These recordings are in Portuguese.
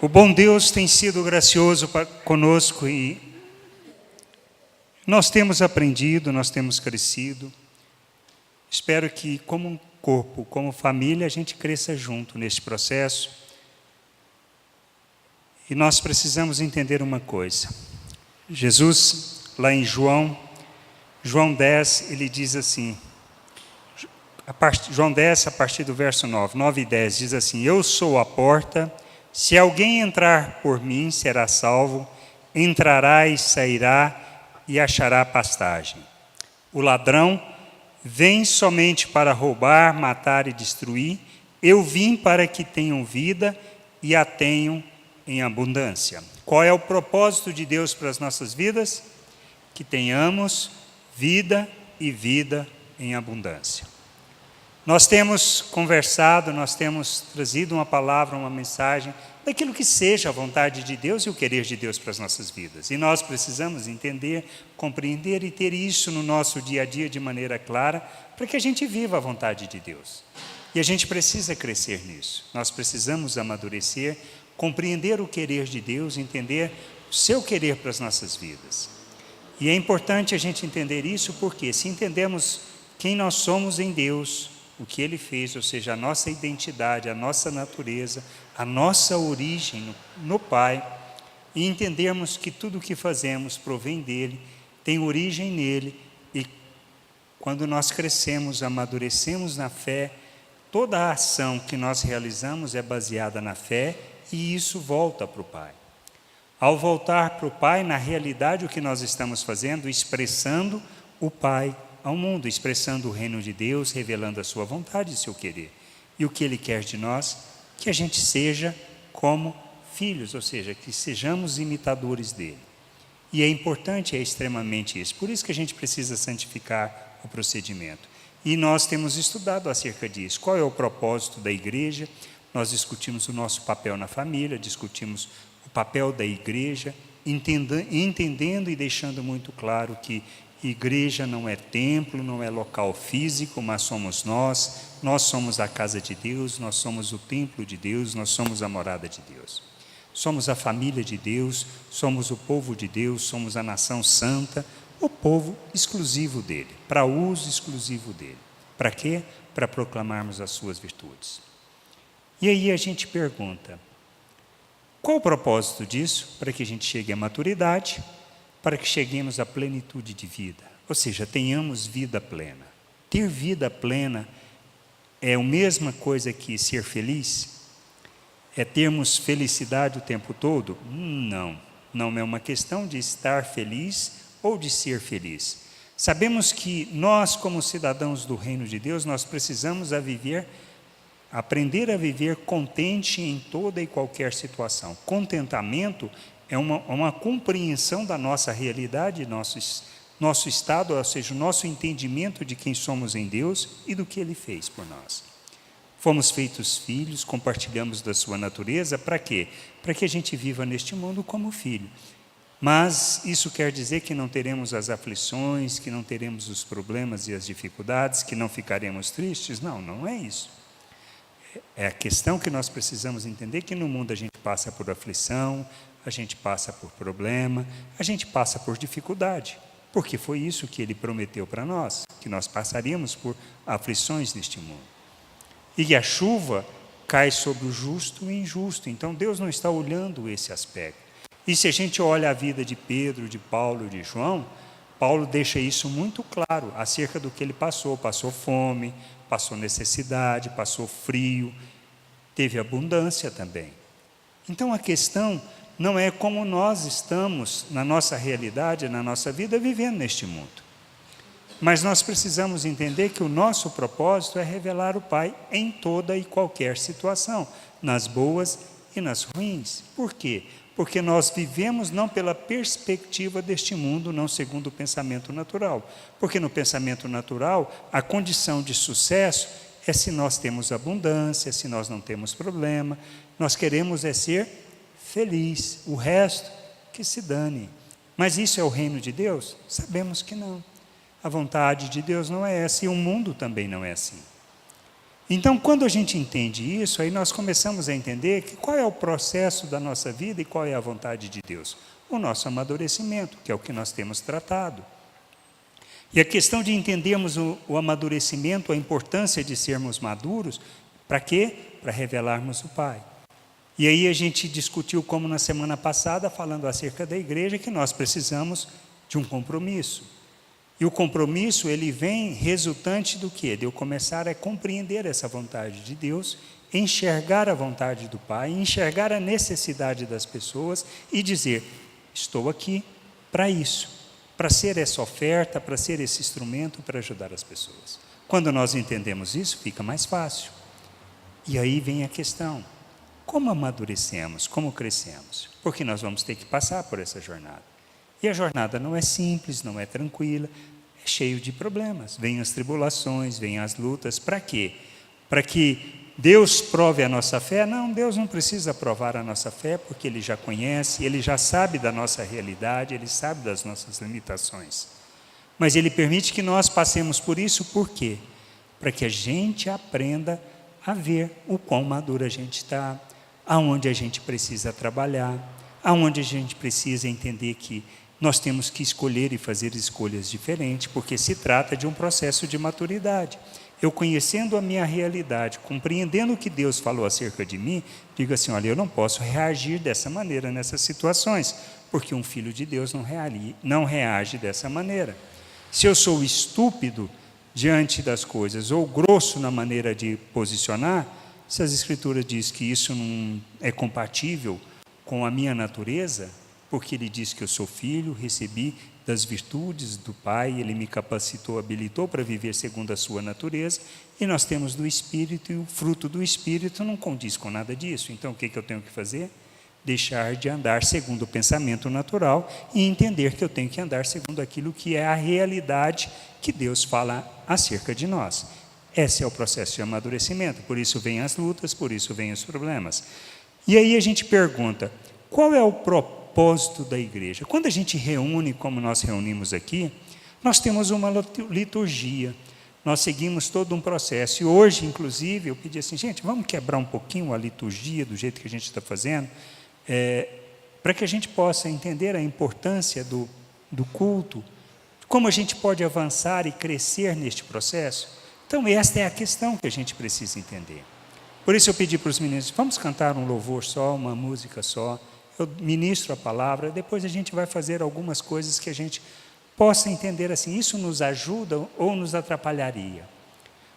O bom Deus tem sido gracioso conosco e nós temos aprendido, nós temos crescido. Espero que, como um corpo, como família, a gente cresça junto neste processo. E nós precisamos entender uma coisa. Jesus, lá em João 10, ele diz assim, João 10, a partir do verso 9 e 10, diz assim: Eu sou a porta, se alguém entrar por mim, será salvo, entrará e sairá e achará pastagem. O ladrão vem somente para roubar, matar e destruir. Eu vim para que tenham vida e a tenham em abundância. Qual é o propósito de Deus para as nossas vidas? Que tenhamos vida e vida em abundância. Nós temos conversado, nós temos trazido uma palavra, uma mensagem, daquilo que seja a vontade de Deus e o querer de Deus para as nossas vidas. E nós precisamos entender, compreender e ter isso no nosso dia a dia de maneira clara, para que a gente viva a vontade de Deus. E a gente precisa crescer nisso. Nós precisamos amadurecer, compreender o querer de Deus, entender o seu querer para as nossas vidas. E é importante a gente entender isso, porque se entendemos quem nós somos em Deus, o que Ele fez, ou seja, a nossa identidade, a nossa natureza, a nossa origem no Pai, e entendermos que tudo o que fazemos provém dEle, tem origem nele, e quando nós crescemos, amadurecemos na fé, toda a ação que nós realizamos é baseada na fé, e isso volta para o Pai. Ao voltar para o Pai, na realidade, o que nós estamos fazendo? Expressando o Pai ao mundo, expressando o reino de Deus, revelando a sua vontade e seu querer. E o que Ele quer de nós? Que a gente seja como filhos, ou seja, que sejamos imitadores dEle. E é importante, é extremamente isso. Por isso que a gente precisa santificar o procedimento. E nós temos estudado acerca disso. Qual é o propósito da igreja? Nós discutimos o nosso papel na família, discutimos o papel da igreja, entendendo e deixando muito claro que igreja não é templo, não é local físico, mas somos nós somos a casa de Deus, nós somos o templo de Deus, nós somos a morada de Deus. Somos a família de Deus, somos o povo de Deus, somos a nação santa, o povo exclusivo dele, para uso exclusivo dele. Para quê? Para proclamarmos as suas virtudes. E aí a gente pergunta, qual o propósito disso? Para que a gente chegue à maturidade, para que cheguemos à plenitude de vida, ou seja, tenhamos vida plena. Ter vida plena é a mesma coisa que ser feliz? É termos felicidade o tempo todo? Não é uma questão de estar feliz ou de ser feliz. Sabemos que nós, como cidadãos do reino de Deus, nós precisamos aprender a viver contente em toda e qualquer situação. Contentamento é uma compreensão da nossa realidade, nosso estado, ou seja, o nosso entendimento de quem somos em Deus e do que Ele fez por nós. Fomos feitos filhos, compartilhamos da sua natureza, para quê? Para que a gente viva neste mundo como filho. Mas isso quer dizer que não teremos as aflições, que não teremos os problemas e as dificuldades, que não ficaremos tristes? Não é isso. É a questão que nós precisamos entender, que no mundo a gente passa por aflição, a gente passa por problema, a gente passa por dificuldade, porque foi isso que Ele prometeu para nós, que nós passaríamos por aflições neste mundo. E a chuva cai sobre o justo e o injusto, então Deus não está olhando esse aspecto. E se a gente olha a vida de Pedro, de Paulo e de João, Paulo deixa isso muito claro acerca do que ele passou fome, passou necessidade, passou frio, teve abundância também. Então a questão não é como nós estamos na nossa realidade, na nossa vida, vivendo neste mundo. Mas nós precisamos entender que o nosso propósito é revelar o Pai em toda e qualquer situação, nas boas e nas ruins. Por quê? Porque nós vivemos não pela perspectiva deste mundo, não segundo o pensamento natural. Porque no pensamento natural, a condição de sucesso é se nós temos abundância, se nós não temos problema. Nós queremos é ser feliz, o resto que se dane. Mas isso é o reino de Deus? Sabemos que não. A vontade de Deus não é essa e o mundo também não é assim. Então, quando a gente entende isso, aí nós começamos a entender que qual é o processo da nossa vida e qual é a vontade de Deus. O nosso amadurecimento, que é o que nós temos tratado. E a questão de entendermos o amadurecimento, a importância de sermos maduros, para quê? Para revelarmos o Pai. E aí a gente discutiu, como na semana passada, falando acerca da igreja, que nós precisamos de um compromisso. E o compromisso, ele vem resultante do quê? De eu começar a compreender essa vontade de Deus, enxergar a vontade do Pai, enxergar a necessidade das pessoas e dizer, estou aqui para isso, para ser essa oferta, para ser esse instrumento para ajudar as pessoas. Quando nós entendemos isso, fica mais fácil. E aí vem a questão, como amadurecemos, como crescemos? Porque nós vamos ter que passar por essa jornada. E a jornada não é simples, não é tranquila, é cheio de problemas. Vêm as tribulações, vêm as lutas, para quê? Para que Deus prove a nossa fé? Não, Deus não precisa provar a nossa fé, porque Ele já conhece, Ele já sabe da nossa realidade, Ele sabe das nossas limitações. Mas Ele permite que nós passemos por isso, por quê? Para que a gente aprenda a ver o quão maduro a gente está, aonde a gente precisa trabalhar, aonde a gente precisa entender que nós temos que escolher e fazer escolhas diferentes, porque se trata de um processo de maturidade. Eu conhecendo a minha realidade, compreendendo o que Deus falou acerca de mim, digo assim, olha, eu não posso reagir dessa maneira nessas situações, porque um filho de Deus não reage dessa maneira. Se eu sou estúpido diante das coisas, ou grosso na maneira de posicionar, se as Escrituras dizem que isso não é compatível com a minha natureza, porque Ele diz que eu sou filho, recebi das virtudes do Pai, Ele me capacitou, habilitou para viver segundo a sua natureza, e nós temos do Espírito, e o fruto do Espírito não condiz com nada disso. Então, o que eu tenho que fazer? Deixar de andar segundo o pensamento natural e entender que eu tenho que andar segundo aquilo que é a realidade que Deus fala acerca de nós. Esse é o processo de amadurecimento, por isso vêm as lutas, por isso vêm os problemas. E aí a gente pergunta, qual é o propósito da igreja? Quando a gente reúne, como nós reunimos aqui, nós temos uma liturgia, nós seguimos todo um processo. E hoje, inclusive, eu pedi assim, gente, vamos quebrar um pouquinho a liturgia do jeito que a gente está fazendo, para que a gente possa entender a importância do culto, como a gente pode avançar e crescer neste processo. Então, esta é a questão que a gente precisa entender. Por isso eu pedi para os meninos, vamos cantar um louvor só, uma música só, eu ministro a palavra, depois a gente vai fazer algumas coisas que a gente possa entender assim, isso nos ajuda ou nos atrapalharia.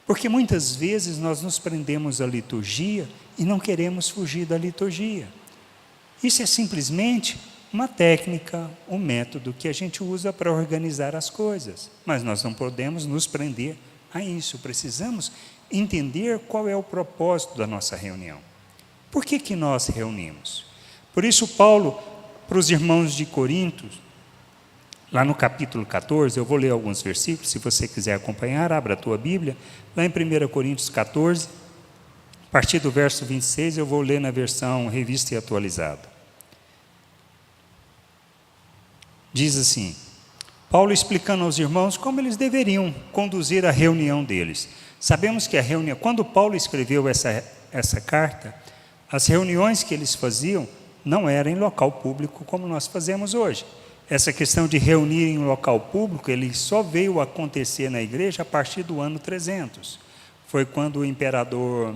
Porque muitas vezes nós nos prendemos à liturgia e não queremos fugir da liturgia. Isso é simplesmente uma técnica, um método que a gente usa para organizar as coisas, mas nós não podemos nos prender a isso, precisamos entender qual é o propósito da nossa reunião. Por que nós reunimos? Por isso Paulo, para os irmãos de Corinto, lá no capítulo 14, eu vou ler alguns versículos, se você quiser acompanhar, abra a tua Bíblia, lá em 1 Coríntios 14, a partir do verso 26, eu vou ler na versão revista e atualizada. Diz assim, Paulo explicando aos irmãos como eles deveriam conduzir a reunião deles. Sabemos que a reunião, quando Paulo escreveu essa carta, as reuniões que eles faziam não eram em local público como nós fazemos hoje. Essa questão de reunir em local público, ele só veio acontecer na igreja a partir do ano 300. Foi quando o imperador,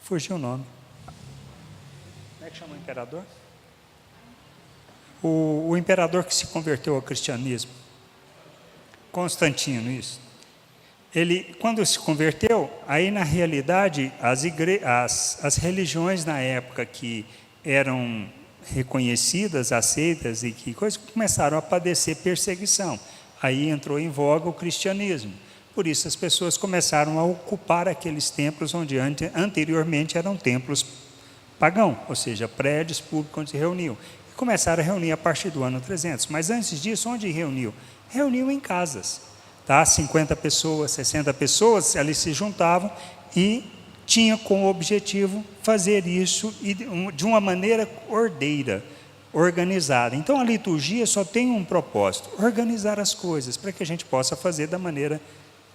fugiu o nome. Como é que chama o imperador? O imperador que se converteu ao cristianismo. Constantino, isso. Ele, quando se converteu, aí na realidade, as religiões na época que eram reconhecidas, aceitas e que coisas, começaram a padecer perseguição. Aí entrou em voga o cristianismo. Por isso as pessoas começaram a ocupar aqueles templos onde anteriormente eram templos pagãos, ou seja, prédios públicos onde se reuniam. E começaram a reunir a partir do ano 300. Mas antes disso, onde reuniam? Reuniam em casas. Tá? 50 pessoas, 60 pessoas, eles se juntavam e tinha como objetivo fazer isso de uma maneira ordeira, organizada. Então a liturgia só tem um propósito, organizar as coisas, para que a gente possa fazer da maneira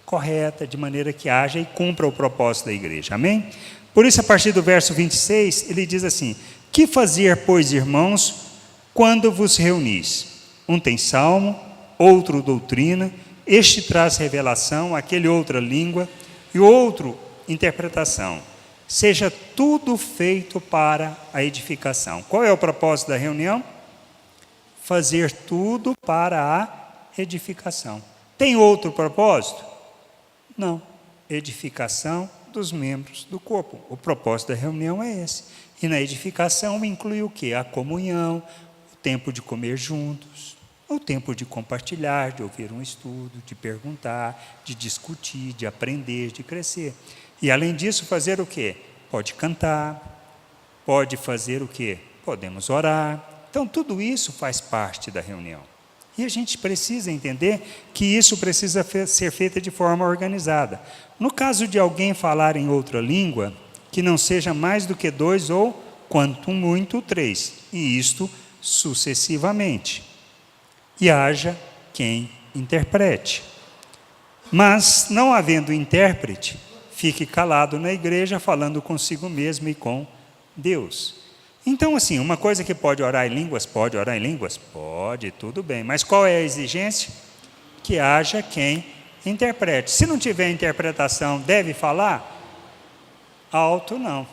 correta, de maneira que haja e cumpra o propósito da igreja. Amém? Por isso, a partir do verso 26, ele diz assim: que fazer, pois, irmãos, quando vos reunis? Um tem salmo, outro doutrina, este traz revelação, aquele outra língua, e outro interpretação. Seja tudo feito para a edificação. Qual é o propósito da reunião? Fazer tudo para a edificação. Tem outro propósito? Não. Edificação dos membros do corpo. O propósito da reunião é esse. E na edificação inclui o quê? A comunhão, o tempo de comer juntos, o tempo de compartilhar, de ouvir um estudo, de perguntar, de discutir, de aprender, de crescer. E além disso, fazer o quê? Pode cantar, pode fazer o quê? Podemos orar. Então, tudo isso faz parte da reunião. E a gente precisa entender que isso precisa ser feito de forma organizada. No caso de alguém falar em outra língua, que não seja mais do que 2 ou, quanto muito, 3. E isto sucessivamente. E haja quem interprete. Mas, não havendo intérprete, fique calado na igreja, falando consigo mesmo e com Deus. Então, assim, uma coisa que pode orar em línguas, pode orar em línguas? Pode, tudo bem. Mas qual é a exigência? Que haja quem interprete. Se não tiver interpretação, deve falar? Alto, não.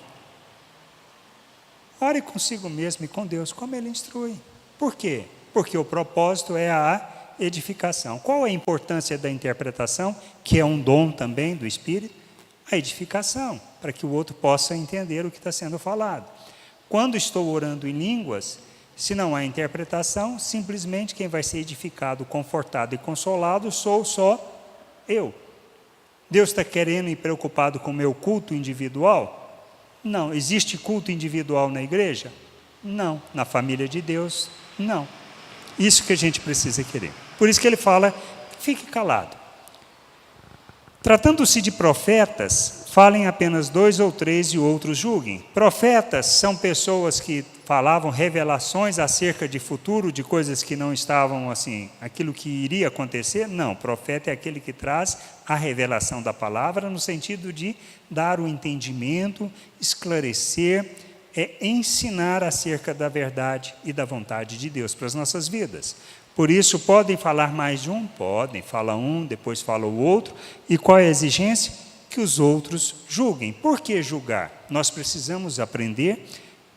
Ore consigo mesmo e com Deus, como Ele instrui. Por quê? Porque o propósito é a edificação. Qual a importância da interpretação, que é um dom também do Espírito? A edificação, para que o outro possa entender o que está sendo falado. Quando estou orando em línguas, se não há interpretação, simplesmente quem vai ser edificado, confortado e consolado sou só eu. Deus está querendo e preocupado com o meu culto individual? Não. Existe culto individual na igreja? Não. Na família de Deus? Não. Isso que a gente precisa querer. Por isso que ele fala, fique calado. Tratando-se de profetas, falem apenas 2 ou 3 e outros julguem. Profetas são pessoas que falavam revelações acerca de futuro, de coisas que não estavam assim, aquilo que iria acontecer. Não, profeta é aquele que traz a revelação da palavra no sentido de dar o entendimento, esclarecer, ensinar acerca da verdade e da vontade de Deus para as nossas vidas. Por isso, podem falar mais de um? Podem, fala um, depois fala o outro. E qual é a exigência? Que os outros julguem. Por que julgar? Nós precisamos aprender,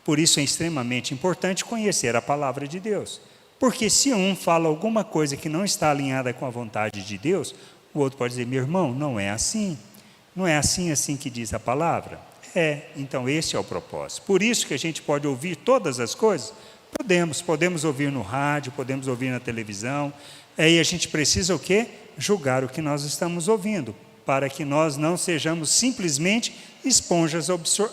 por isso é extremamente importante conhecer a palavra de Deus. Porque se um fala alguma coisa que não está alinhada com a vontade de Deus, o outro pode dizer, meu irmão, não é assim. Não é assim que diz a palavra? Então esse é o propósito. Por isso que a gente pode ouvir todas as coisas. Podemos ouvir no rádio, podemos ouvir na televisão. Aí a gente precisa o quê? Julgar o que nós estamos ouvindo, para que nós não sejamos simplesmente esponjas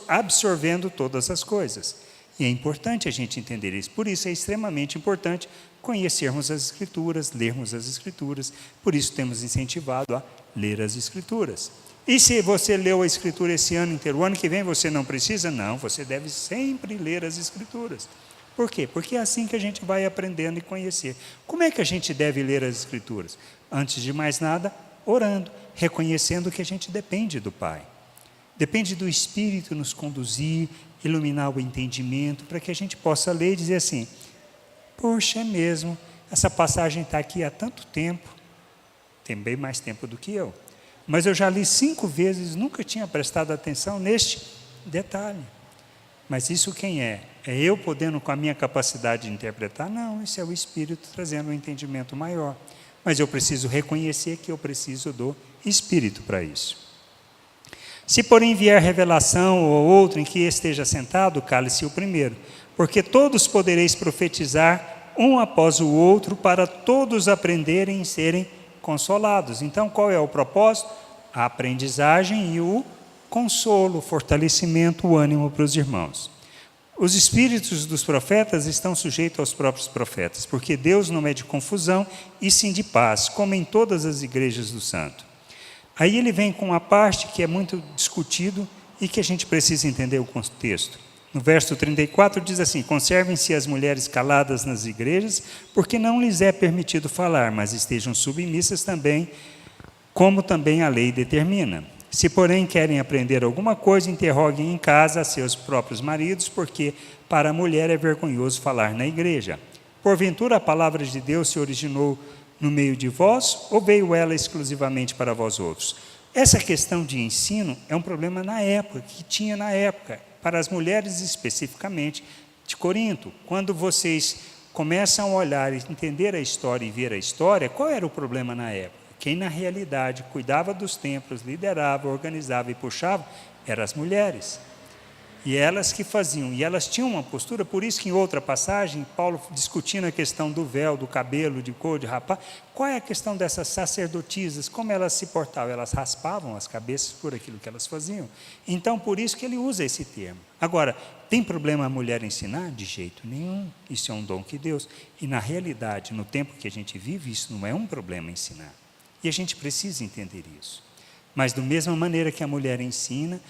absorvendo todas as coisas. E é importante a gente entender isso. Por isso é extremamente importante conhecermos as Escrituras, lermos as Escrituras. Por isso temos incentivado a ler as Escrituras. E se você leu a Escritura esse ano inteiro, o ano que vem você não precisa? Não, você deve sempre ler as Escrituras. Por quê? Porque é assim que a gente vai aprendendo e conhecer. Como é que a gente deve ler as Escrituras? Antes de mais nada, orando, reconhecendo que a gente depende do Pai. Depende do Espírito nos conduzir, iluminar o entendimento, para que a gente possa ler e dizer assim, poxa, é mesmo, essa passagem está aqui há tanto tempo, tem bem mais tempo do que eu, mas eu já li 5 vezes, nunca tinha prestado atenção neste detalhe. Mas isso quem é? É eu podendo com a minha capacidade de interpretar? Não, isso é o Espírito trazendo um entendimento maior. Mas eu preciso reconhecer que eu preciso do Espírito para isso. Se porém vier revelação ou outro em que esteja sentado, cale-se o primeiro, porque todos podereis profetizar um após o outro, para todos aprenderem e serem consolados. Então, qual é o propósito? A aprendizagem e o consolo, o fortalecimento, o ânimo para os irmãos. Os espíritos dos profetas estão sujeitos aos próprios profetas, porque Deus não é de confusão, e sim de paz, como em todas as igrejas do santo. Aí ele vem com uma parte que é muito discutido e que a gente precisa entender o contexto. No verso 34 diz assim, conservem-se as mulheres caladas nas igrejas, porque não lhes é permitido falar, mas estejam submissas também, como também a lei determina. Se, porém, querem aprender alguma coisa, interroguem em casa a seus próprios maridos, porque para a mulher é vergonhoso falar na igreja. Porventura a palavra de Deus se originou no meio de vós, ou veio ela exclusivamente para vós outros? Essa questão de ensino é um problema na época, que tinha na época, para as mulheres especificamente de Corinto. Quando vocês começam a olhar e entender a história e ver a história, qual era o problema na época? Quem na realidade cuidava dos templos, liderava, organizava e puxava, eram as mulheres. E elas que faziam, e elas tinham uma postura, por isso que em outra passagem, Paulo discutindo a questão do véu, do cabelo, de cor, de rapaz, qual é a questão dessas sacerdotisas, como elas se portavam? Elas raspavam as cabeças por aquilo que elas faziam. Então, por isso que ele usa esse termo. Agora, tem problema a mulher ensinar? De jeito nenhum. Isso é um dom que Deus. E na realidade, no tempo que a gente vive, isso não é um problema ensinar. E a gente precisa entender isso. Mas da mesma maneira que a mulher ensina,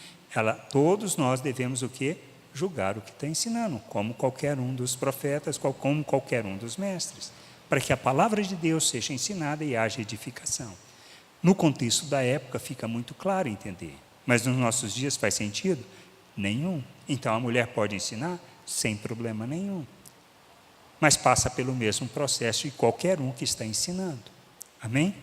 todos nós devemos o quê? Julgar o que está ensinando, como qualquer um dos profetas, como qualquer um dos mestres, para que a palavra de Deus seja ensinada e haja edificação. No contexto da época fica muito claro entender, mas nos nossos dias faz sentido? Nenhum. Então a mulher pode ensinar sem problema nenhum, mas passa pelo mesmo processo de qualquer um que está ensinando. Amém?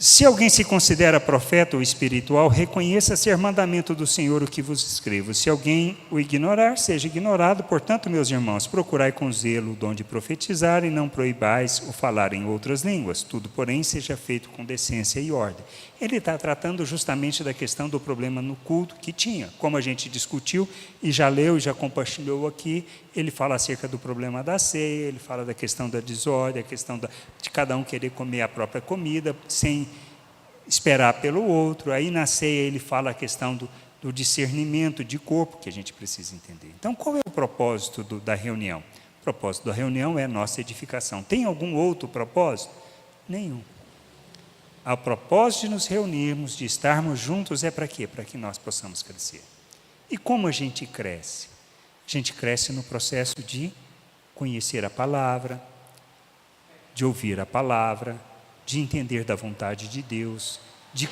Se alguém se considera profeta ou espiritual, reconheça ser mandamento do Senhor o que vos escrevo. Se alguém o ignorar, seja ignorado. Portanto, meus irmãos, procurai com zelo o dom de profetizar e não proibais o falar em outras línguas. Tudo, porém, seja feito com decência e ordem. Ele está tratando justamente da questão do problema no culto que tinha. Como a gente discutiu e já leu e já compartilhou aqui, ele fala acerca do problema da ceia, ele fala da questão da desordem, a questão de cada um querer comer a própria comida, sem esperar pelo outro. Aí na ceia ele fala a questão do discernimento de corpo, que a gente precisa entender. Então, qual é o propósito da reunião? O propósito da reunião é a nossa edificação. Tem algum outro propósito? Nenhum. O propósito de nos reunirmos, de estarmos juntos, é para quê? Para que nós possamos crescer. E como a gente cresce? A gente cresce no processo de conhecer a palavra, de ouvir a palavra, de entender da vontade de Deus, de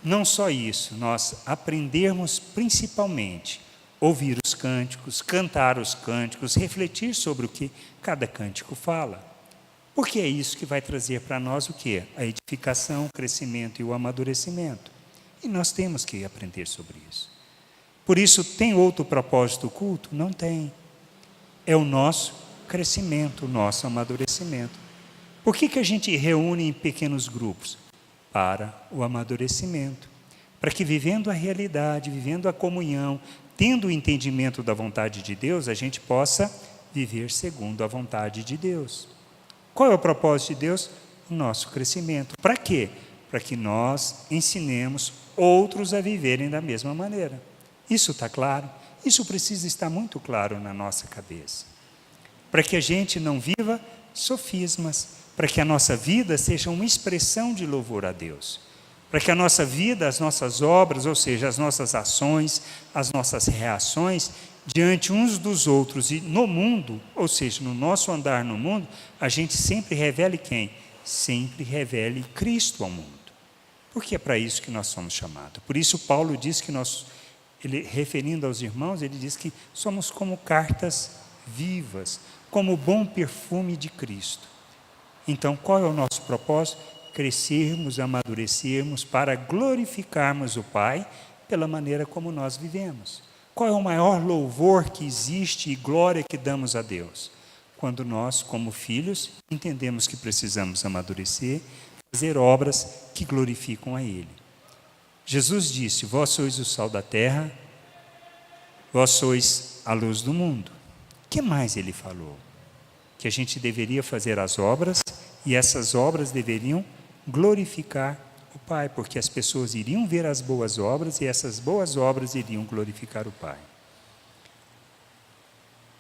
não só isso, nós aprendermos principalmente ouvir os cânticos, cantar os cânticos, refletir sobre o que cada cântico fala. Porque é isso que vai trazer para nós o quê? A edificação, o crescimento e o amadurecimento. E nós temos que aprender sobre isso. Por isso, tem outro propósito oculto? Não tem. É o nosso crescimento, o nosso amadurecimento. Por que a gente reúne em pequenos grupos? Para o amadurecimento. Para que vivendo a realidade, vivendo a comunhão, tendo o entendimento da vontade de Deus, a gente possa viver segundo a vontade de Deus. Qual é o propósito de Deus? O nosso crescimento. Para quê? Para que nós ensinemos outros a viverem da mesma maneira. Isso está claro? Isso precisa estar muito claro na nossa cabeça. Para que a gente não viva sofismas, para que a nossa vida seja uma expressão de louvor a Deus. Para que a nossa vida, as nossas obras, ou seja, as nossas ações, as nossas reações, diante uns dos outros e no mundo, ou seja, no nosso andar no mundo, a gente sempre revele quem? Sempre revele Cristo ao mundo. Porque é para isso que nós somos chamados. Por isso Paulo diz que ele, referindo aos irmãos, ele diz que somos como cartas vivas, como o bom perfume de Cristo. Então, qual é o nosso propósito? Crescermos, amadurecermos para glorificarmos o Pai pela maneira como nós vivemos. Qual é o maior louvor que existe e glória que damos a Deus? Quando nós, como filhos, entendemos que precisamos amadurecer, fazer obras que glorificam a Ele. Jesus disse: vós sois o sal da terra, vós sois a luz do mundo. O que mais Ele falou? Que a gente deveria fazer as obras e essas obras deveriam glorificar o Pai, porque as pessoas iriam ver as boas obras e essas boas obras iriam glorificar o Pai.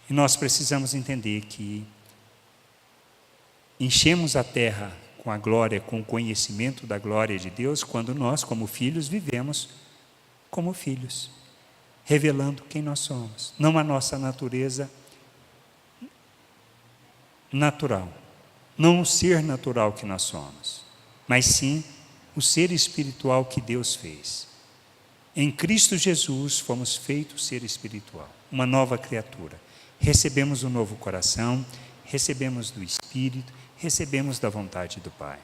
E nós precisamos entender que enchemos a terra com a glória, com o conhecimento da glória de Deus, quando nós, como filhos, vivemos como filhos, revelando quem nós somos, não a nossa natureza natural, não o ser natural que nós somos, mas sim o ser espiritual que Deus fez. Em Cristo Jesus fomos feitos ser espiritual, uma nova criatura. Recebemos um novo coração, recebemos do Espírito, recebemos da vontade do Pai.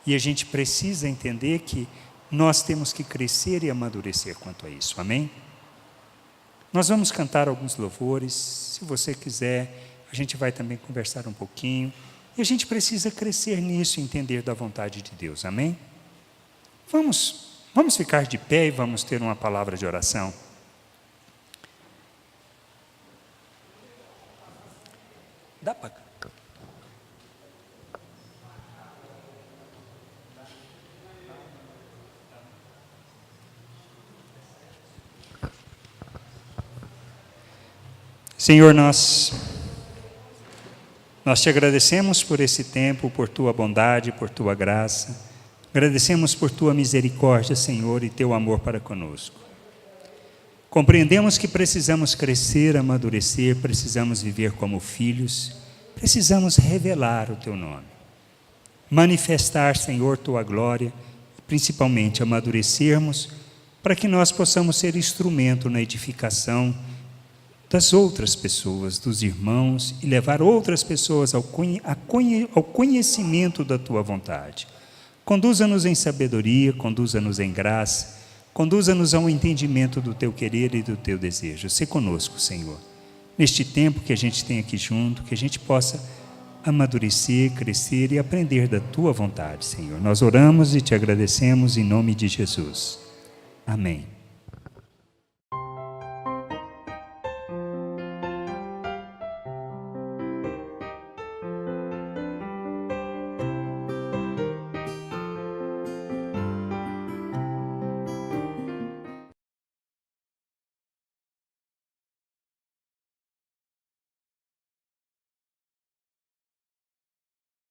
E a gente precisa entender que nós temos que crescer e amadurecer quanto a isso, amém? Nós vamos cantar alguns louvores, se você quiser, a gente vai também conversar um pouquinho, e a gente precisa crescer nisso e entender da vontade de Deus, amém? Vamos ficar de pé e vamos ter uma palavra de oração. Dá para cá. Senhor, nós te agradecemos por esse tempo, por Tua bondade, por Tua graça. Agradecemos por Tua misericórdia, Senhor, e Teu amor para conosco. Compreendemos que precisamos crescer, amadurecer, precisamos viver como filhos, precisamos revelar o Teu nome. Manifestar, Senhor, Tua glória, e principalmente amadurecermos, para que nós possamos ser instrumento na edificação das outras pessoas, dos irmãos, e levar outras pessoas ao conhecimento da Tua vontade. Conduza-nos em sabedoria, conduza-nos em graça, conduza-nos ao entendimento do Teu querer e do Teu desejo. Sê conosco, Senhor, neste tempo que a gente tem aqui junto, que a gente possa amadurecer, crescer e aprender da Tua vontade, Senhor. Nós oramos e Te agradecemos em nome de Jesus. Amém.